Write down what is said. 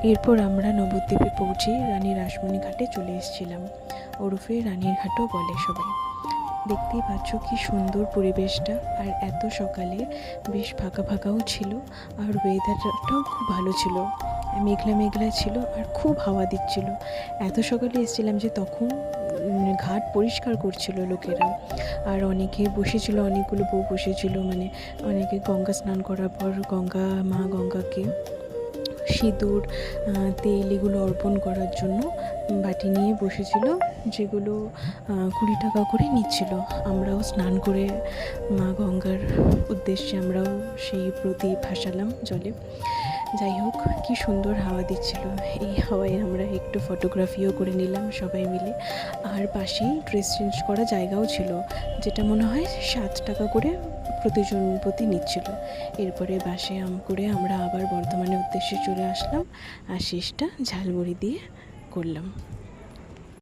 এরপর আমরা নবদ্বীপে পৌঁছে রানী রাসমণি ঘাটে চলে এসেছিলাম, ওরফে রানীর ঘাটও বলে সবাই। দেখতেই পাচ্ছ কি সুন্দর পরিবেশটা, আর এত সকালে বেশ ফাঁকা ফাঁকাও ছিল, আর ওয়েদারটাও খুব ভালো ছিল, মেঘলা মেঘলা ছিল আর খুব হাওয়া দিচ্ছিল। এত সকালে এসেছিলাম যে তখন ঘাট পরিষ্কার করছিল লোকেরা, আর অনেকে বসেছিল, অনেকগুলো বউ বসেছিল, মানে অনেকে গঙ্গা স্নান করার পর মা গঙ্গাকে সিঁদুর তেল এগুলো অর্পণ করার জন্য বাটি নিয়ে বসেছিল, যেগুলো 20 টাকা করে নিচ্ছিল। আমরাও স্নান করে মা গঙ্গার উদ্দেশ্যে আমরাও সেই প্রদীপ ভাসালাম জলে। যাই হোক, কি সুন্দর হাওয়া দিচ্ছিল, এই হাওয়ায় আমরা একটু ফটোগ্রাফিও করে নিলাম সবাই মিলে। আর পাশেই ড্রেস চেঞ্জ করা জায়গাও ছিল, যেটা মনে হয় 7 টাকা করে প্রতিজন প্রতি নিচ্ছিল। এরপরে বাসে করে আমরা আবার বর্ধমানের উদ্দেশ্যে চলে আসলাম, আর শেষটা ঝালমুড়ি দিয়ে করলাম।